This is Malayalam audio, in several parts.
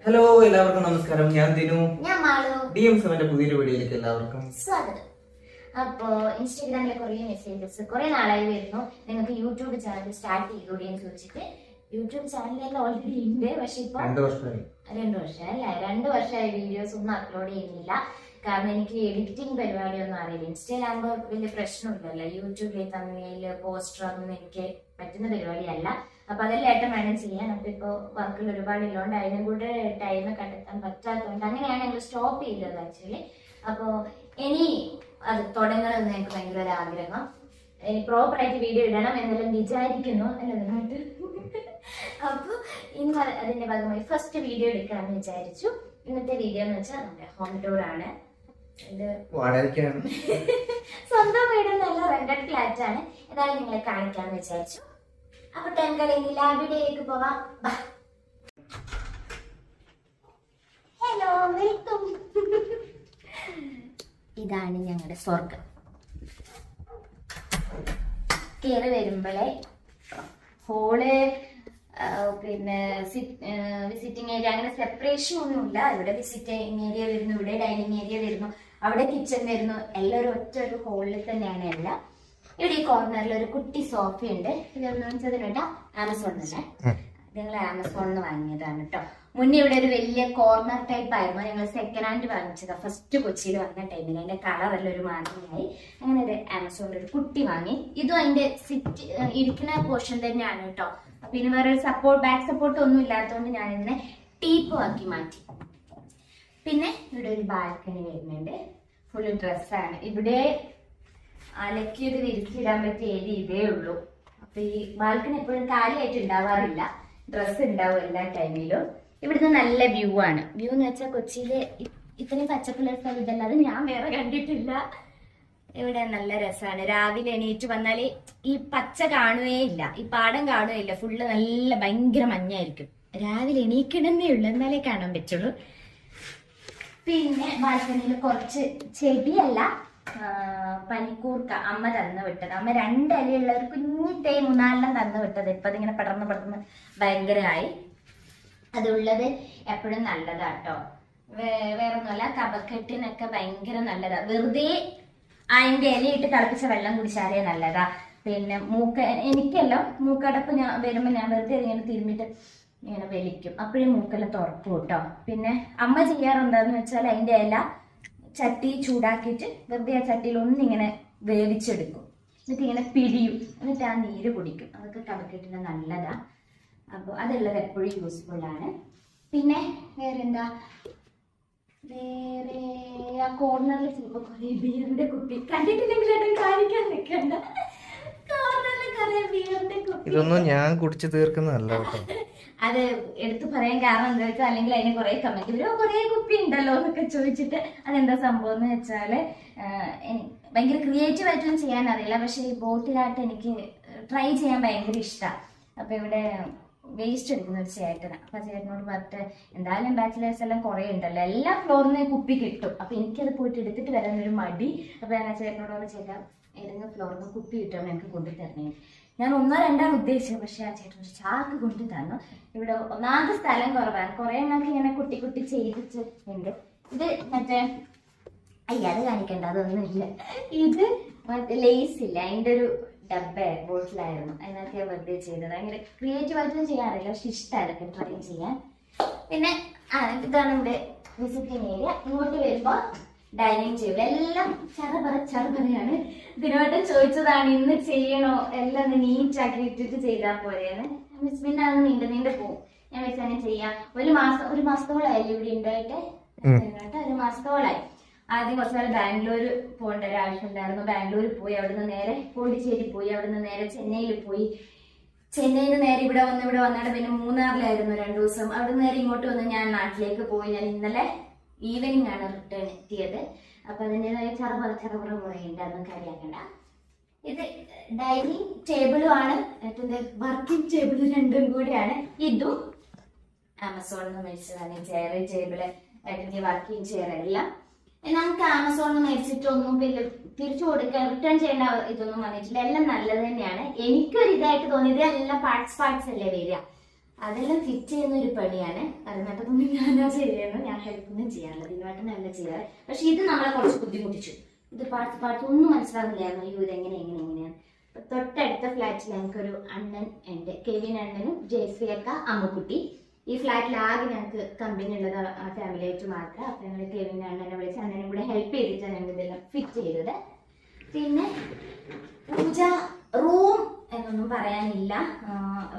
ഹലോ എല്ലാവർക്കും നമസ്കാരം. ഞാൻ ദിനു. ഞാൻ മാളു. DM7 പുതിയൊരു വീഡിയോയിലേക്ക് എല്ലാവർക്കും സ്വാഗതം. അപ്പോ ഇൻസ്റ്റാഗ്രാമിലെ കുറെ മെസ്സേജസ് കുറെ നാളായി വരുന്നു, നിങ്ങൾക്ക് യൂട്യൂബ് ചാനൽ സ്റ്റാർട്ട് ചെയ്തൂടെ എന്ന് ചോദിച്ചിട്ട്. യൂട്യൂബ് ചാനലിൽ ഓൾറെഡി ഉണ്ട്, പക്ഷെ ഇപ്പൊ 2 വർഷമായി 2 വർഷമായി വീഡിയോസ് ഒന്നും അപ്ലോഡ് ചെയ്യുന്നില്ല. കാരണം എനിക്ക് എഡിറ്റിംഗ് പരിപാടിയൊന്നും അറിയില്ല. ഇൻസ്റ്റയിലാകുമ്പോൾ വലിയ പ്രശ്നമില്ലല്ലോ, യൂട്യൂബിൽ തമ്മില് പോസ്റ്റർ ഒന്നും എനിക്ക് പറ്റുന്ന പരിപാടിയല്ല. അപ്പൊ അതെല്ലാം ഏട്ടൻ വേണം ചെയ്യാൻ. അപ്പൊ ഇപ്പൊ വർക്കിൽ ഒരുപാട് ഉള്ളതുകൊണ്ട് അതിനും കൂടെ ടൈം കണ്ടെത്താൻ പറ്റാത്തതുകൊണ്ട് അങ്ങനെയാണ് ഞങ്ങൾ സ്റ്റോപ്പ് ചെയ്തത് ആക്ച്വലി. അപ്പോ ഇനി അത് തുടങ്ങണമെന്ന് എനിക്ക് ഭയങ്കര ഒരു ആഗ്രഹം. പ്രോപ്പറായിട്ട് വീഡിയോ ഇടണം എന്നെല്ലാം വിചാരിക്കുന്നു എന്നതിനായിട്ട്. അപ്പൊ ഇന്ന് അതിന്റെ ഭാഗമായി ഫസ്റ്റ് വീഡിയോ എടുക്കാമെന്ന് വിചാരിച്ചു. ഇന്നത്തെ വീഡിയോ എന്ന് വെച്ചാൽ നമ്മുടെ ഹോം ടൂർ ആണ്. ഇത് സ്വന്തം വീടൊന്നല്ല, റെന്റഡ് ഫ്ലാറ്റ് ആണ്. എന്നാലും നിങ്ങളെ കാണിക്കാന്ന് വിചാരിച്ചു. അപ്പൊ ടെങ്കലെങ്കിൽ ആ വീഡിയോയിലേക്ക് പോവാം. Hello, welcome. ഇതാണ് ഞങ്ങളുടെ സ്വർഗം. കയറി വരുമ്പോഴേ ഹോള്, പിന്നെ വിസിറ്റിംഗ് ഏരിയ, അങ്ങനെ സെപ്പറേഷൻ ഒന്നുമില്ല. ഇവിടെ വിസിറ്റിംഗ് ഏരിയ വരുന്നു, ഇവിടെ ഡൈനിങ് ഏരിയ വരുന്നു, അവിടെ കിച്ചൺ വരുന്നു. എല്ലാവരും ഒറ്റ ഒരു ഹോളിൽ തന്നെയാണ് എല്ലാം. ഇവിടെ ഈ കോർണറിൽ ഒരു കുട്ടി സോഫ ഉണ്ട്. ഇതെന്ന് വെച്ചതിനുണ്ട് ആമസോണിലല്ലേ, ഞങ്ങൾ ആമസോണിൽ വാങ്ങിയതാണ് കേട്ടോ. മുന്നേ ഇവിടെ ഒരു വലിയ കോർണർ ടൈപ്പ് ആയിരുന്നു, ഞങ്ങൾ സെക്കൻഡ് ഹാൻഡ് വാങ്ങിച്ചതാ. ഫസ്റ്റ് കൊച്ചിയിൽ വന്ന ടൈമിൽ അതിന്റെ കളറെല്ലാം ഒരു മാറ്റമായി. അങ്ങനെ ഒരു ആമസോണിൽ ഒരു കുട്ടി വാങ്ങി. ഇതും അതിന്റെ ഇരിക്കുന്ന പോർഷൻ തന്നെയാണ് കേട്ടോ. പിന്നെ വേറെ ഒരു ബാക്ക് സപ്പോർട്ട് ഒന്നും ഇല്ലാത്തതുകൊണ്ട് ഞാൻ ഇതിനെ ടീപ്പ് ആക്കി മാറ്റി. പിന്നെ ഇവിടെ ഒരു ബാൽക്കണി വരുന്നുണ്ട്, ഫുള്ള് ഡ്രസ്സാണ്. ഇവിടെ അലക്കിയത് വിരിച്ചിടാൻ പറ്റിയ ഏരിയ ഇതേ ഉള്ളൂ. അപ്പൊ ഈ ബാൽക്കണി എപ്പോഴും കാലിയായിട്ട് ഉണ്ടാവാറില്ല, ഡ്രസ്സ് ഉണ്ടാവും എല്ലാ ടൈമിലും. ഇവിടുന്ന് നല്ല വ്യൂ ആണ്. വ്യൂ എന്ന് വെച്ചാൽ കൊച്ചിയിലെ ഇത്രയും പച്ചപ്പുള്ള സ്ഥലം ഇതല്ലാതെ ഞാൻ വേറെ കണ്ടിട്ടില്ല. ഇവിടെ നല്ല രസമാണ്. രാവിലെ എണീറ്റ് വന്നാല് ഈ പച്ച കാണുകയേ ഇല്ല, ഈ പാടം കാണുകയില്ല, ഫുള്ള് നല്ല ഭയങ്കര മഞ്ഞായിരിക്കും. രാവിലെ എണീക്കണമെന്നേ ഉള്ളൂ, എന്നാലേ കാണാൻ പറ്റുള്ളൂ. പിന്നെ ബാൽക്കണിയിൽ കുറച്ച് ചെടിയല്ല, പനിക്കൂർക്ക അമ്മ തന്നു വിട്ടത്. അമ്മ 2 ഇലയുള്ള ഒരു കുഞ്ഞി തൈ 3-4 തന്നു വിട്ടത്. ഇപ്പൊ അതിങ്ങനെ പടർന്ന് ഭയങ്കരമായി. അതുള്ളത് എപ്പോഴും നല്ലതാട്ടോ. വേറൊന്നുമല്ല, കഫക്കെട്ടിനൊക്കെ ഭയങ്കര നല്ലതാ. വെറുതെ അതിന്റെ ഇലയിട്ട് തിളപ്പിച്ച വെള്ളം കുടിച്ചാലേ നല്ലതാ. പിന്നെ എനിക്കെല്ലാം മൂക്കടപ്പ് ഞാൻ വരുമ്പോ ഞാൻ വെറുതെ ഇങ്ങനെ തിരുമ്മിട്ട് ഇങ്ങനെ വലിക്കും, അപ്പോഴും മൂക്കെല്ലാം തുറക്കും കേട്ടോ. പിന്നെ അമ്മ ചെയ്യാറുണ്ടെന്ന് വെച്ചാൽ അതിന്റെ ഇല ചട്ടി ചൂടാക്കിയിട്ട് വെറുതെ ആ ചട്ടിയിൽ ഒന്നിങ്ങനെ വേവിച്ചെടുക്കും, എന്നിട്ട് ഇങ്ങനെ പിരിയും, എന്നിട്ട് ആ നീര് കുടിക്കും. അതൊക്കെ കഫക്കെട്ടിന് നല്ലതാ. അപ്പോൾ അതുള്ളത് എപ്പോഴും യൂസ്ഫുൾ ആണ്. പിന്നെ വേറെ ആ കോർണറിൽ ചിലപ്പോൾ കുറെ ബീറിന്റെ കുപ്പി കണ്ടിട്ടില്ലെങ്കിൽ കാണിക്കാൻ നിൽക്കണ്ട. കോർണറിൽ കുറെ ബീറിന്റെ കുപ്പി, ഇതൊന്നും ഞാൻ കുടിച്ചു തീർക്കുന്നതല്ല. അത് എടുത്തു പറയാൻ കാരണം എന്താ വെച്ചാൽ അല്ലെങ്കിൽ അതിന് കുറെ കമന്റ് വരും, കുറെ കുപ്പി ഉണ്ടല്ലോ എന്നൊക്കെ ചോദിച്ചിട്ട്. അതെന്താ സംഭവം എന്ന് വെച്ചാല് ഭയങ്കര ക്രിയേറ്റീവ് ആയിട്ടൊന്നും ചെയ്യാൻ അറിയില്ല, പക്ഷെ ഈ ബോട്ടിലായിട്ട് എനിക്ക് ട്രൈ ചെയ്യാൻ ഭയങ്കര ഇഷ്ടമാണ്. അപ്പൊ ഇവിടെ വേസ്റ്റ് എടുക്കുന്ന ഒരു ചേട്ടനാണ്. അപ്പൊ ചേട്ടനോട് പറഞ്ഞിട്ട് എന്തായാലും ബാച്ചിലേഴ്സ് എല്ലാം കുറെ ഉണ്ടല്ലോ, എല്ലാ ഫ്ലോറിൽ കുപ്പി കിട്ടും. അപ്പൊ എനിക്കത് പോയിട്ട് എടുത്തിട്ട് വരാനൊരു മടി. അപ്പൊ ഞാൻ ആ ചേട്ടനോട് ചേട്ടാ ഏതെങ്കിലും ഫ്ലോറിൽ നിന്ന് കുപ്പി കിട്ടുമ്പോൾ എനിക്ക് കൊണ്ടു തരണേ. ഞാൻ 1-2 ഉദ്ദേശിച്ചത്, പക്ഷെ ആ ചേട്ടൻ ഒരു ചാക്ക് കൊണ്ടു തന്നു. ഇവിടെ ഒന്നാമത്തെ സ്ഥലം കുറവാണ്, കുറെ എണ്ണക്ക് ഇങ്ങനെ കുട്ടി ചെയ്തിട്ടുണ്ട്. ഇത് മറ്റേ അത് കാണിക്കണ്ട, അതൊന്നുമില്ല. ഇത് മറ്റേ ലേസ് ഇല്ല, അതിന്റെ ഒരു ഡബ്ബ ബോട്ടിലായിരുന്നു, അതിനൊക്കെ വെറുതെ ചെയ്തത്. അങ്ങനെ ക്രിയേറ്റീവ് ആയിട്ടൊന്നും ചെയ്യാറില്ല, പക്ഷെ ഇഷ്ടമാണ് അതൊക്കെ ട്രൈ ചെയ്യാൻ. പിന്നെ ഇതാണ് ഇവിടെ വിസിറ്റിംഗ് ഏരിയ. ഇങ്ങോട്ട് വരുമ്പോ ഡൈനിങ് ടേബിൾ എല്ലാം ചെറുപറയാണ്. ഇതിനോട്ട് ചോദിച്ചതാണ് ഇന്ന് ചെയ്യണോ, എല്ലാം ഒന്ന് നീറ്റ് ആക്കി ഇട്ടിട്ട് ചെയ്താൽ പോലെയാണ്. പിന്നെ അത് നീണ്ട പോവും. ഞാൻ വെച്ചാൽ ചെയ്യാം. ഒരു മാസത്തോളായി ഇവിടെ ഉണ്ടായിട്ട്, 1 മാസത്തോളായി. ആദ്യം കുറച്ച് നാൾ ബാംഗ്ലൂർ പോകേണ്ട ഒരു ആവശ്യം ഉണ്ടായിരുന്നു. ബാംഗ്ലൂർ പോയി, അവിടുന്ന് നേരെ പോണ്ടിച്ചേരി പോയി, അവിടുന്ന് നേരെ ചെന്നൈയിൽ പോയി, ചെന്നൈയിൽ നിന്ന് നേരെ ഇവിടെ വന്നിട്ട് പിന്നെ മൂന്നാറിലായിരുന്നു 2 ദിവസം. അവിടുന്ന് നേരെ ഇങ്ങോട്ട് വന്ന് ഞാൻ നാട്ടിലേക്ക് പോയി. ഞാൻ ഇന്നലെ ഈവനിങ് ആണ് റിട്ടേൺ എത്തിയത്. അപ്പൊ അതിൻ്റെതായ ചെറുപറ കുറേയുണ്ട്, അതൊന്നും കാര്യമാക്കണ്ട. ഇത് ഡൈനിങ് ടേബിളും ആണ്, വർക്കിംഗ് ടേബിൾ 2ഉം കൂടിയാണ്. ഇതും ആമസോണിൽ നിന്ന് മേടിച്ചതാണ്. ചെയർ ടേബിള് വർക്കിംഗ് ചെയർ എല്ലാം നമുക്ക് ആമസോണിൽ മേടിച്ചിട്ടൊന്നും പിന്നെ തിരിച്ചു കൊടുക്കാൻ റിട്ടേൺ ചെയ്യേണ്ട ഇതൊന്നും വന്നിട്ടില്ല. എല്ലാം നല്ലത് തന്നെയാണ്. എനിക്കൊരു ഇതായിട്ട് തോന്നിയത് എല്ലാം പാർട്സ് അല്ലേ വരിക. അതെല്ലാം ഫിറ്റ് ചെയ്യുന്ന ഒരു പണിയാണ്. അതിനകത്തൊന്നും ഞാനാ ചെയ്യുന്നത്, ഞാൻ ഹെൽപ്പൊന്നും ചെയ്യാറില്ല. ഇതിനുമായിട്ട് നല്ല ചെയ്യാറ്. പക്ഷെ ഇത് നമ്മളെ കുറച്ച് ബുദ്ധിമുട്ടിച്ചു. ഇത് പാർട്സ് ഒന്നും മനസ്സിലാവുന്നില്ലായിരുന്നു. അയ്യോ എങ്ങനെയാണ്. അപ്പൊ തൊട്ടടുത്ത ഫ്ലാറ്റിൽ ഞങ്ങൾക്കൊരു അണ്ണൻ ഉണ്ട്, കെവിൻ അണ്ണനും ജയശ്രീ അക്ക, അമ്മുക്കുട്ടി. ഈ ഫ്ലാറ്റിൽ ആകെ ഞങ്ങൾക്ക് കമ്പനി ഉള്ളത് ആ ഫാമിലി ആയിട്ട് മാത്രം. അപ്പൊ ഞങ്ങൾ കെവിൻ അണ്ണനെ വിളിച്ച് അണ്ണനും കൂടെ ഹെൽപ്പ് ചെയ്തിട്ടാണ് ഞങ്ങൾ ഇതെല്ലാം ഫിറ്റ് ചെയ്തത്. പിന്നെ പൂജ റൂം എന്നൊന്നും പറയാനില്ല,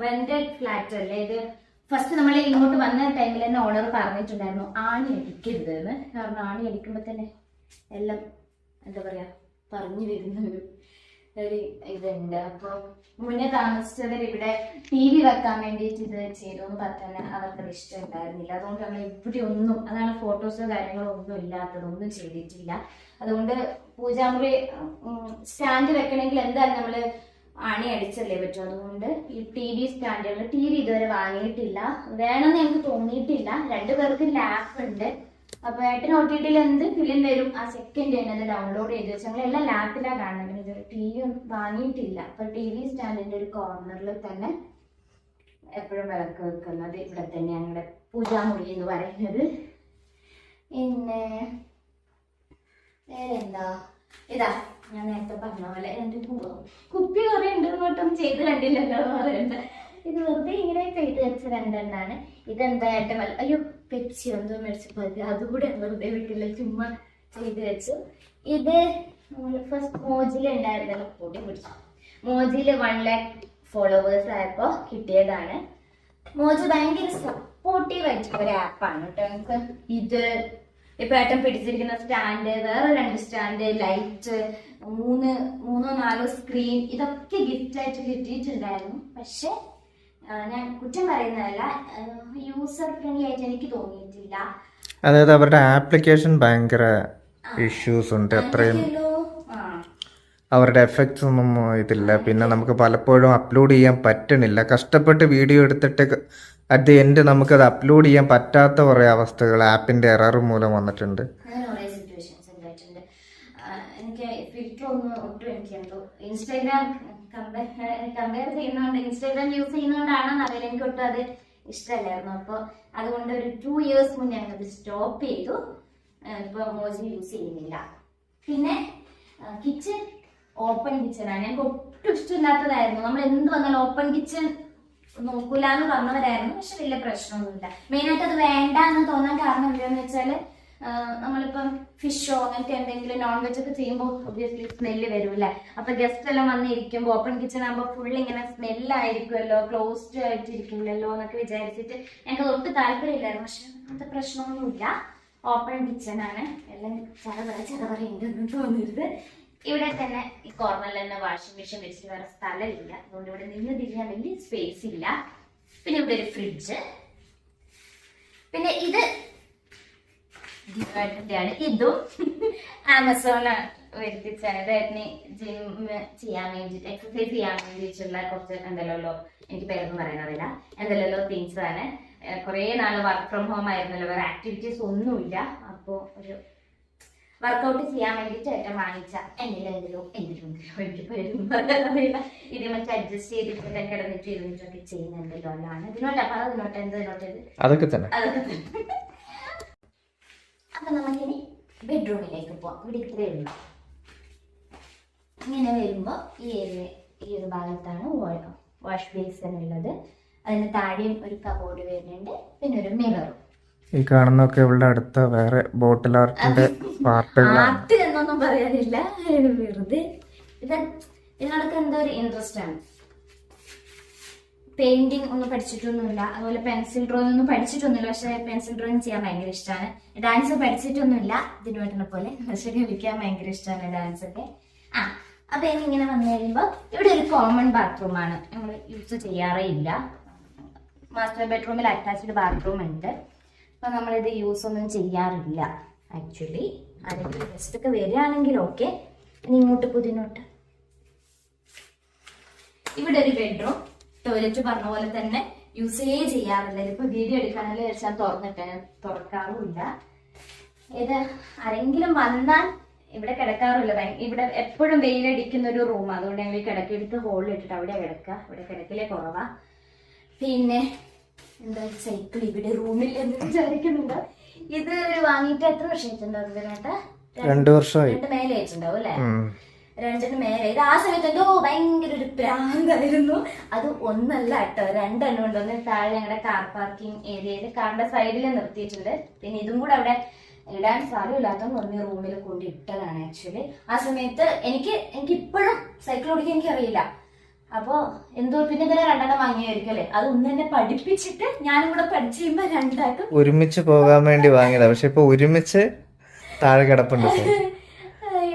റെന്റഡ് ഫ്ലാറ്റ് അല്ലേ ഇത്. ഫസ്റ്റ് നമ്മൾ ഇങ്ങോട്ട് വന്ന ടൈമിൽ തന്നെ ഓണർ പറഞ്ഞിട്ടുണ്ടായിരുന്നു ആണി അടിക്കരുത് എന്ന്. കാരണം ആണി അടിക്കുമ്പോൾ തന്നെ എല്ലാം എന്താ പറയാ പറഞ്ഞു വരുന്ന ഒരു ഇതുണ്ട്. അപ്പൊ മുന്നേ താമസിച്ചവർ ഇവിടെ TV വെക്കാൻ വേണ്ടിയിട്ട് ഇത് ചെയ്തു എന്ന് പറഞ്ഞാൽ അവർക്കത് ഇഷ്ടം ഉണ്ടായിരുന്നില്ല. അതുകൊണ്ട് നമ്മൾ ഇവിടെ ഒന്നും, അതാണ് ഫോട്ടോസോ കാര്യങ്ങളോ ഒന്നും ഇല്ലാത്തതൊന്നും ചെയ്തിട്ടില്ല. അതുകൊണ്ട് പൂജാമുറി സ്റ്റാൻഡ് വെക്കണമെങ്കിൽ എന്തായാലും നമ്മള് ആണി അടിച്ചല്ലേ പറ്റും. അതുകൊണ്ട് ഈ TV സ്റ്റാൻഡുകൾ, TV ഇതുവരെ വാങ്ങിയിട്ടില്ല, വേണമെന്ന് ഞങ്ങൾക്ക് തോന്നിയിട്ടില്ല. 2 പേർക്ക് ലാപ്പ് ഉണ്ട്. അപ്പൊ ഏട്ടൻ OTT എന്ത് ഫിലിം വരും ആ സെക്കൻഡ് തന്നെ അത് ഡൗൺലോഡ് ചെയ്ത് വെച്ച് ഞങ്ങൾ എല്ലാം ലാപ്പിലാണ് കാണുന്നത്. ഇത് TV ഒന്നും വാങ്ങിയിട്ടില്ല. അപ്പൊ TV സ്റ്റാൻഡിന്റെ ഒരു കോർണറിൽ തന്നെ എപ്പോഴും വിളക്ക് വെക്കുന്നത് ഇവിടെ തന്നെ ഞങ്ങളുടെ പൂജാമുറി എന്ന് പറയുന്നത്. പിന്നെ വേറെന്താ, ഇതാ ഞാൻ നേരത്തെ പറഞ്ഞ പോലെ എന്റെ കുപ്പി കുറെ ഉണ്ട്, ഇങ്ങോട്ടും ചെയ്ത് കണ്ടില്ലല്ലോ എന്ന് പറയുന്നത്. ഇത് വെറുതെ ഇങ്ങനെ ചെയ്ത് വെച്ച 2 എണ്ണാണ്. ഇതെന്തായിട്ട് അയ്യോ പെപ്സി എന്തോ മേടിച്ചപ്പോ അതുകൂടെ വെറുതെ വീട്ടിൽ ചുമ്മാ ചെയ്ത് വെച്ചു. ഇത് ഫസ്റ്റ് മോജില് ഉണ്ടായിരുന്നല്ലോ, കൂട്ടി പിടിച്ചു. മോജില് 1 lakh ഫോളോവേഴ്സ് ആയപ്പോ കിട്ടിയതാണ്. മോജ് ഭയങ്കര സപ്പോർട്ടീവ് ആയിട്ടുള്ള ഒരു ആപ്പാണ് കേട്ടോ. നമുക്ക് ഇത് ഇപ്പൊ ഏട്ടൻ പിടിച്ചിരിക്കുന്ന സ്റ്റാൻഡ്, വേറെ 2 സ്റ്റാൻഡ്, ലൈറ്റ്, 3-4 സ്ക്രീൻ, ഇതൊക്കെ ഗിഫ്റ്റ് ആയിട്ട് കിട്ടിയിട്ടുണ്ടായിരുന്നു. പക്ഷെ ഞാൻ കുറ്റം പറയുന്നതല്ല, യൂസർ ഫ്രണ്ട്ലി ആയിട്ട് എനിക്ക് തോന്നിയിട്ടില്ല. അതായത് അവരുടെ ആപ്ലിക്കേഷൻ ഭയങ്കര ഇഷ്യൂസ് ഉണ്ട്. അത്രയും അവരുടെ എഫക്ട്സ് ഒന്നും ഇതില്ല. പിന്നെ നമുക്ക് പലപ്പോഴും അപ്ലോഡ് ചെയ്യാൻ പറ്റണില്ല. കഷ്ടപ്പെട്ട് വീഡിയോ എടുത്തിട്ട് അറ്റ് ദി എൻഡ് നമുക്കത് അപ്ലോഡ് ചെയ്യാൻ പറ്റാത്ത കുറേ അവസ്ഥകൾ ആപ്പിന്റെ എറർ മൂലം വന്നിട്ടുണ്ട്. എനിക്ക് ഫിൽറ്റർ ഒന്നും ഒട്ടും എനിക്ക് ഇൻസ്റ്റാഗ്രാം കമ്പയർ ചെയ്യുന്നതുകൊണ്ട്, ഇൻസ്റ്റാഗ്രാം യൂസ് ചെയ്യുന്നതുകൊണ്ടാണെന്ന് അറിയില്ല, എനിക്ക് ഒട്ടും അത് ഇഷ്ടമല്ലായിരുന്നു. അപ്പോൾ അതുകൊണ്ട് ഒരു 2 years മുന്നേ ഞങ്ങളത് സ്റ്റോപ്പ് ചെയ്തു. ഇപ്പൊ മോജി യൂസ് ചെയ്യുന്നില്ല. പിന്നെ കിച്ചൺ ഓപ്പൺ കിച്ചണാണ്. ഞങ്ങൾക്ക് ഒട്ടും ഇഷ്ടമില്ലാത്തതായിരുന്നു. നമ്മൾ എന്ത് വന്നാലും ഓപ്പൺ കിച്ചൺ നോക്കൂലെന്ന് പറഞ്ഞവരായിരുന്നു. പക്ഷെ വലിയ പ്രശ്നമൊന്നുമില്ല. മെയിനായിട്ട് അത് വേണ്ട എന്ന് തോന്നാൻ കാരണം എന്താണെന്ന് വെച്ചാൽ, നമ്മളിപ്പം ഫിഷോ അങ്ങനത്തെ എന്തെങ്കിലും നോൺ വെജ് ഒക്കെ ചെയ്യുമ്പോൾ ഒബ്വിയസ്ലി സ്മെല്ല് വരുമല്ലേ. അപ്പൊ ഗസ്റ്റ് എല്ലാം വന്നിരിക്കുമ്പോൾ ഓപ്പൺ കിച്ചൺ ആകുമ്പോൾ ഫുൾ ഇങ്ങനെ സ്മെല്ലായിരിക്കുമല്ലോ, ക്ലോസ്ഡ് ആയിട്ടിരിക്കില്ലല്ലോ എന്നൊക്കെ വിചാരിച്ചിട്ട് ഞങ്ങൾക്ക് ഒട്ടും താല്പര്യമില്ലായിരുന്നു. പക്ഷെ അങ്ങനത്തെ പ്രശ്നമൊന്നുമില്ല. ഓപ്പൺ കിച്ചൺ ആണ്. എല്ലാം ചടപറ ഉണ്ടെന്ന് തോന്നരുത്. ഇവിടെ തന്നെ ഈ കോർണറിൽ തന്നെ വാഷിംഗ് മെഷീൻ വെച്ചിട്ട് വേറെ സ്ഥലമില്ല. അതുകൊണ്ട് ഇവിടെ നിന്ന് തിരിയാൻ വലിയ സ്പേസ് ഇല്ല. പിന്നെ ഇവിടെ ഒരു ഫ്രിഡ്ജ്. പിന്നെ ഇത് ാണ്. ഇതും ആമസോണ് വരുത്തിച്ചാണ്. ഇതായിരുന്നു ജിം ചെയ്യാൻ വേണ്ടിട്ട്, എക്സസൈസ് ചെയ്യാൻ വേണ്ടിയിട്ടുള്ള കുറച്ച് എന്തല്ലോ, എനിക്ക് പേരൊന്നും പറയാനറിയില്ല, എന്തെല്ലോ തിങ്സ് ആണ്. കുറെ നാള് വർക്ക് ഫ്രം ഹോം ആയിരുന്നല്ലോ, വേറെ ആക്ടിവിറ്റീസ് ഒന്നുമില്ല. അപ്പോ ഒരു വർക്കൗട്ട് ചെയ്യാൻ വേണ്ടിട്ട് ഏറ്റവും വാങ്ങിച്ച എന്തെങ്കിലും എനിക്ക് പേരൊന്നും പറയാനറിയില്ല. ഇത് മറ്റേ അഡ്ജസ്റ്റ് ചെയ്തിട്ട് കിടന്നിട്ട് ഇരുന്നിട്ടൊക്കെ ചെയ്യുന്നുണ്ടല്ലോ അല്ലാണ്. ഇതിനോട്ട് അപ്പൊ അതിനോട്ട് എന്തിനോട്ട് അതൊക്കെ തന്നെ. അപ്പൊ നമുക്കിനി ബെഡ്റൂമിലേക്ക് പോവാം. ഇവിടെ ഇത്രയേ ഉള്ളൂ. ഇങ്ങനെ വരുമ്പോ ഈ ഒരു ഭാഗത്താണ് വാഷ് ബേസിൻ ഉള്ളത്. അതിന് താഴെയും ഒരു കബോർഡ് വരുന്നുണ്ട്. പിന്നെ ഒരു മിററും. ഈ കാണുന്നൊക്കെ ഇവിടെ അടുത്ത വേറെ ബോട്ടിൽ ആർട്ടിന്റെ ആർട്ട് എന്നൊന്നും പറയാനില്ല, വെറുതെ ഇതിനോടൊക്കെ എന്തോ ഒരു ഇൻട്രസ്റ്റ് ആണ്. പെയിന്റിങ് ഒന്നും പഠിച്ചിട്ടൊന്നുമില്ല, അതുപോലെ പെൻസിൽ ഡ്രോയിങ് ഒന്നും പഠിച്ചിട്ടൊന്നുമില്ല. പക്ഷെ പെൻസിൽ ഡ്രോയിങ് ചെയ്യാൻ ഭയങ്കര ഇഷ്ടമാണ്. ഡാൻസ് പഠിച്ചിട്ടൊന്നുമില്ല ഇതിനു വേണ്ടുന്ന പോലെ, പക്ഷെ കളിക്കാൻ ഭയങ്കര ഇഷ്ടമാണ് ഡാൻസ് ഒക്കെ. അപ്പൊ ഇങ്ങനെ വന്നു കഴിയുമ്പോ ഇവിടെ ഒരു കോമൺ ബാത്റൂം ആണ്, നമ്മൾ യൂസ് ചെയ്യാറേ ഇല്ല. മാസ്റ്റർ ബെഡ്റൂമിൽ അറ്റാച്ച്ഡ് ബാത്റൂം ഉണ്ട്. അപ്പൊ നമ്മളിത് യൂസ് ഒന്നും ചെയ്യാറില്ല ആക്ച്വലി. ആരെങ്കിലും ഗസ്റ്റ് ഒക്കെ വരികയാണെങ്കിൽ ഓക്കെ. ഇനി ഇങ്ങോട്ട് പുതിനോട്ട് ഇവിടെ ഒരു ബെഡ്റൂം. ടോയ്ലറ്റ് പറഞ്ഞ പോലെ തന്നെ യൂസേ ചെയ്യാറില്ല. ഇപ്പൊ വീഡിയോ എടുക്കാനല്ലേ വെച്ചാൽ തുറക്കാറുമില്ല. ഇത് ആരെങ്കിലും വന്നാൽ ഇവിടെ കിടക്കാറില്ല. ഇവിടെ എപ്പോഴും വെയിലടിക്കുന്ന ഒരു റൂം, അതുകൊണ്ട് ഞങ്ങൾ കിടക്കെടുത്ത് ഹോളിൽ ഇട്ടിട്ട് അവിടെ കിടക്കുക. ഇവിടെ കിടക്കിലെ കുറവാ. പിന്നെ എന്താ സൈക്കിൾ ഇവിടെ റൂമിൽ എന്ന് വിചാരിക്കുന്നുണ്ട്. ഇത് വാങ്ങിയിട്ട് എത്ര വർഷമായിട്ടുണ്ടാവും കേട്ടാ? 2 വർഷമായി. 2 മേലെ ആയിട്ടുണ്ടാവും അല്ലെ? 2 മേലെ. ഇത് ആ സമയത്ത് എന്തോ ഭയങ്കര ഒരു പ്രാന്തായിരുന്നു. അത് ഒന്നല്ല കേട്ടോ, 2 എണ്ണം ഉണ്ടോന്ന് താഴെ ഞങ്ങളുടെ കാർ പാർക്കിംഗ് ഏരിയയിൽ കാറിന്റെ സൈഡിൽ നിർത്തിയിട്ടുണ്ട്. പിന്നെ ഇതും കൂടെ അവിടെ ഇടാൻ സ്ഥലമില്ലാത്തതുകൊണ്ട് ഒന്ന് റൂമിൽ കൊണ്ടിട്ടതാണ് ആക്ച്വലി. ആ സമയത്ത് എനിക്ക് ഇപ്പോഴും സൈക്കിൾ ഓടിക്കാൻ എനിക്കറിയില്ല. അപ്പൊ എന്തോ പിന്നെ ഇതിനെ 2 എണ്ണം വാങ്ങിയായിരിക്കും അല്ലെ? അത് ഒന്ന് തന്നെ പഠിപ്പിച്ചിട്ട് ഞാനും കൂടെ പഠിച്ചു കഴിയുമ്പോ 2 ആക്കും ഒരുമിച്ച് പോകാൻ വേണ്ടി വാങ്ങിയതാ. പക്ഷെ ഇപ്പൊ ഒരുമിച്ച് താഴെ കിടപ്പുണ്ട്.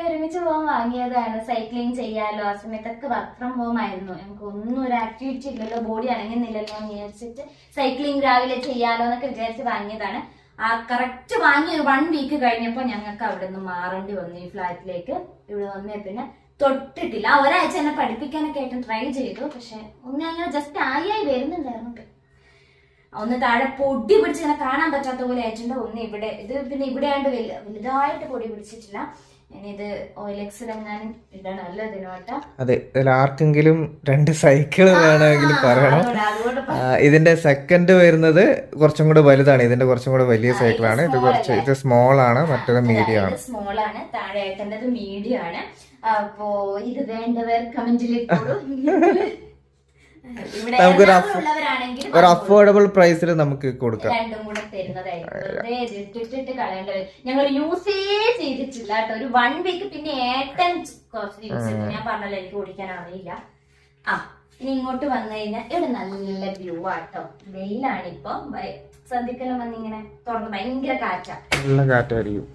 ഒരുമിച്ച് പോകാൻ വാങ്ങിയതാണ്. സൈക്ലിംഗ് ചെയ്യാലോ. ആ സമയത്തൊക്കെ വർക്ക് ഫ്രം ഹോം ആയിരുന്നു. ഞങ്ങൾക്ക് ഒന്നും ഒരു ആക്ടിവിറ്റി ഇല്ലല്ലോ, ബോഡി അനങ്ങുന്നില്ലല്ലോ എന്ന് വിചാരിച്ചിട്ട് സൈക്ലിംഗ് രാവിലെ ചെയ്യാലോ എന്നൊക്കെ വിചാരിച്ച് വാങ്ങിയതാണ്. ആ കറക്റ്റ് വാങ്ങി ഒരു 1 വീക്ക് കഴിഞ്ഞപ്പോ ഞങ്ങൾക്ക് അവിടെ നിന്ന് മാറേണ്ടി വന്നു ഈ ഫ്ലാറ്റിലേക്ക്. ഇവിടെ വന്നേ പിന്നെ തൊട്ടിട്ടില്ല. ഒരാഴ്ച എന്നെ പഠിപ്പിക്കാനൊക്കെ ആയിട്ട് ട്രൈ ചെയ്തു. പക്ഷെ ഒന്ന് അങ്ങനെ ജസ്റ്റ് ആയി വരുന്നുണ്ടായിരുന്നു. ഒന്ന് താഴെ പൊടി പിടിച്ച് ഇങ്ങനെ കാണാൻ പറ്റാത്ത പോലെ ആയിട്ടുണ്ട്. ഒന്ന് ഇവിടെ, ഇത് പിന്നെ ഇവിടെ ആയിട്ട് വലുതായിട്ട് പൊടി പിടിച്ചിട്ടില്ല. ഇനിയിത് OLX എങ്ങാനും ഇടണമല്ല ഇതിനോട്ടാ. അതെ, ഇതിൽ ആർക്കെങ്കിലും 2 സൈക്കിൾ വേണമെങ്കിൽ പറയണം. ഇതിന്റെ സെക്കൻഡ് വരുന്നത് കുറച്ചും കൂടെ വലുതാണ്. ഇതിന്റെ കുറച്ചും കൂടെ വലിയ സൈക്കിളാണ്. ഇത് സ്മോൾ ആണ്, മറ്റേത് മീഡിയം ആണ്. സ്മോൾ ആണ്, താഴെ ആയിട്ടുള്ളത് മീഡിയം ആണ്. അപ്പോ ഇത് വേണ്ടവർ കമന്റിലേക്ക് ഒരു അഫോർഡബിൾ പ്രൈസിൽ നമുക്ക് കൊടുക്കാം. 2 കൂടെ തരുന്നതായിരിക്കും. കളയേണ്ടത് ഞങ്ങൾ യൂസേ ചെയ്തിട്ടില്ല കേട്ടോ. ഒരു 1 വീക്ക് പിന്നെ ഏട്ടൻ കുറച്ച് യൂസ് ചെയ്തു. ഞാൻ പറഞ്ഞല്ലോ എനിക്ക് ഓടിക്കാൻ അറിയില്ല. ഇനി ഇങ്ങോട്ട് വന്നു കഴിഞ്ഞാൽ ഇവിടെ നല്ല വ്യൂ ആട്ടോ. വെയിലാണ് ഇപ്പൊ. സന്ധിക്കെല്ലാം വന്നിങ്ങനെ തുറന്ന് ഭയങ്കര കാറ്റാ, നല്ല കാറ്റായിരിക്കും.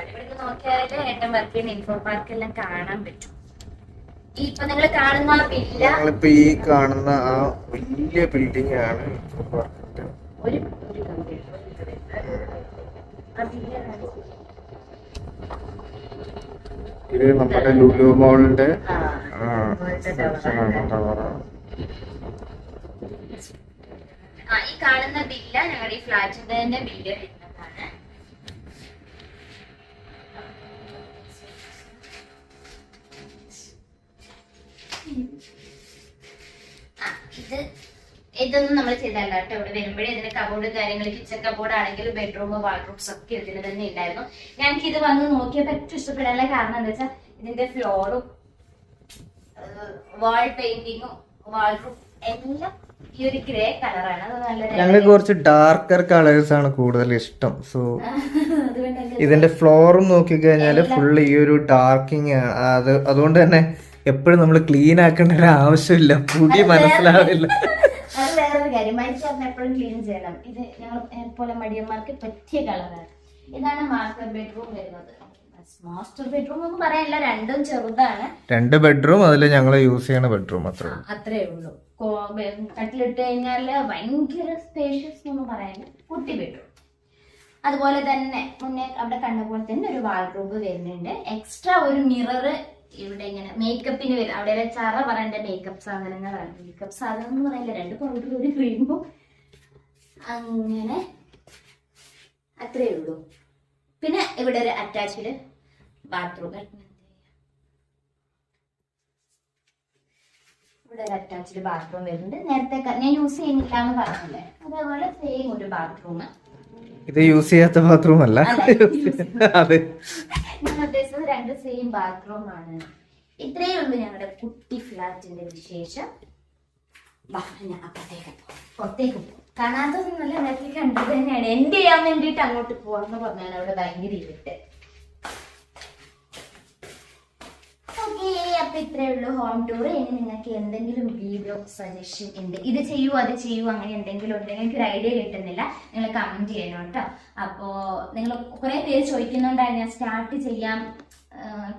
ഇവിടെ നോക്കിയാല് ഏട്ടൻ വർക്ക് ചെയ്യുന്ന ഇൻഫോ പാർക്ക് എല്ലാം കാണാൻ പറ്റും. ഇപ്പൊ നിങ്ങൾ കാണുന്ന വില്ല, ഞങ്ങളിപ്പോ ഈ കാണുന്ന ആ വലിയ ബിൽഡിംഗ് ആണ് ഒരു ഇത് നമ്മുടെ ലുലു മോളിന്റെ ഈ കാണുന്ന വില്ല ഞങ്ങളുടെ ഈ ഫ്ലാറ്റിന്റെ തന്നെ വില്ല വരുന്നതാണ്. ഇതൊന്നും നമ്മൾ ചെയ്തല്ല കേട്ടോ. ഇവിടെ വരുമ്പോഴേ ഇതിന്റെ കബോർഡ് കാര്യങ്ങൾ, കിച്ചൺ കബോർഡ് ആണെങ്കിലും ബെഡ്റൂം വാർഡ്രോബ്സ് ഒക്കെ ഇതിന് തന്നെ ഉണ്ടായിരുന്നു. ഞങ്ങൾക്ക് ഇത് വന്ന് നോക്കിയപ്പോൾ ഏറ്റവും ഇഷ്ടപ്പെടാനുള്ള കാരണം എന്താ വെച്ചാൽ ഇതിന്റെ ഫ്ലോറും വാൾ പെയിന്റിങ്ങും വാൾറൂം എല്ലാം ഈ ഒരു ഗ്രേ കളറാണ്. അത് നല്ല ഞങ്ങൾക്ക് കുറച്ച് ഡാർക്കർ കളേഴ്സ് ആണ് കൂടുതൽ ഇഷ്ടം. സോ ഇതിന്റെ ഫ്ലോറും നോക്കി കഴിഞ്ഞാല് ഫുള്ള് ഈ ഒരു ഡാർക്കിങ് ആണ്. അതുകൊണ്ട് തന്നെ എപ്പോഴും നമ്മൾ ക്ലീൻ ആക്കേണ്ട ഒരു ആവശ്യമില്ല, പൊടി മനസ്സിലാവില്ല. അത് വേറൊരു കാര്യം, മരിച്ചാൽ എപ്പോഴും ക്ലീൻ ചെയ്യണം. ഇത് ഞങ്ങൾ പോലെ മടിയന്മാർക്ക് പറ്റിയ കളറാണ്. ഇതാണ് മാസ്റ്റർ ബെഡ്റൂം വരുന്നത്. മാസ്റ്റർ ബെഡ്റൂം ഒന്നും പറയാനില്ല, 2ഉം ചെറുതാണ്. 2 ബെഡ്റൂം, അതിൽ ഞങ്ങൾ യൂസ് ചെയ്യണ ബെഡ്റൂം അത്രേ ഉള്ളൂ. കട്ടിലിട്ട് കഴിഞ്ഞാല് ഭയങ്കര സ്പേഷ്യസ് എന്നൊന്നും പറയാനില്ല, കുട്ടി ബെഡ്റൂം. അതുപോലെ തന്നെ മുന്നേ അവിടെ കണ്ട പോലെ തന്നെ ഒരു വാൾഡ്രോബ് വരുന്നുണ്ട്. എക്സ്ട്രാ ഒരു മിറർ ഇവിടെ ഇങ്ങനെ മേക്കപ്പിന് വരും. അവിടെ ചറ പറയേണ്ട മേക്കപ്പ് സാധനങ്ങളാണ്. മേക്കപ്പ് സാധനം എന്ന് പറയില്ല, 2 പൗഡർ ഒരു ക്രീമും അങ്ങനെ അത്രേ ഉള്ളൂ. പിന്നെ ഇവിടെ ഒരു അറ്റാച്ച്ഡ് ബാത്റൂം, ഇവിടെ ഒരു അറ്റാച്ച്ഡ് ബാത്റൂം വരുന്നുണ്ട്. നേരത്തെ ഞാൻ യൂസ് ചെയ്യുന്നില്ല എന്ന് പറഞ്ഞില്ലേ, അതേപോലെ സെയിം ഒരു ബാത്റൂം. ഇത് യൂസ് ചെയ്യാത്ത ബാത്റൂം അല്ല, അതെ ഞാൻ ഉദ്ദേശിച്ചത് 2 സെയിം ബാത്റൂം ആണ്. ഇത്രയേ ഉള്ളൂ ഞങ്ങളുടെ കുട്ടി ഫ്ലാറ്റിന്റെ വിശേഷം. ഞാൻ അപ്പുറത്തേക്ക് പുറത്തേക്ക് പോകും. കാണാത്തതൊന്നല്ല, നേരത്തെ കണ്ടത് തന്നെയാണ്. എന്ത് ചെയ്യാൻ വേണ്ടിയിട്ട് അങ്ങോട്ട് പോവാന്ന് പറഞ്ഞാൽ അവിടെ ഭയങ്കര ഇരുട്ട്. ഓക്കെ, അപ്പൊ ഇത്രയേ ഉള്ളൂ ഹോം ടൂർ. ഇനി നിങ്ങൾക്ക് എന്തെങ്കിലും വീഡിയോ സജഷൻ ഉണ്ട്, ഇത് ചെയ്യൂ അത് ചെയ്യൂ അങ്ങനെ എന്തെങ്കിലും ഉണ്ടെങ്കിൽ എനിക്ക് ഒരു ഐഡിയ കിട്ടുന്നില്ല, നിങ്ങൾ കമന്റ് ചെയ്യണം കേട്ടോ. അപ്പോ നിങ്ങൾ കുറെ പേര് ചോദിക്കുന്നുണ്ടായിരുന്നു ഞാൻ സ്റ്റാർട്ട് ചെയ്യാം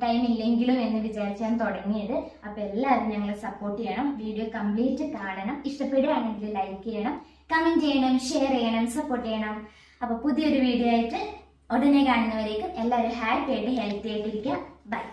ടൈം ഇല്ലെങ്കിലും എന്ന് വിചാരിച്ചാൽ തുടങ്ങിയത്. അപ്പൊ എല്ലാവരും ഞങ്ങളെ സപ്പോർട്ട് ചെയ്യണം, വീഡിയോ കംപ്ലീറ്റ് കാണണം, ഇഷ്ടപ്പെടുകയാണെങ്കിൽ ലൈക്ക് ചെയ്യണം, കമന്റ് ചെയ്യണം, ഷെയർ ചെയ്യണം, സപ്പോർട്ട് ചെയ്യണം. അപ്പൊ പുതിയൊരു വീഡിയോ ആയിട്ട് ഉടനെ കാണുന്നവരേക്കും എല്ലാവരും ഹാപ്പി ആയിട്ട് ഹെൽത്തി ആയിട്ടിരിക്കുക. ബൈ.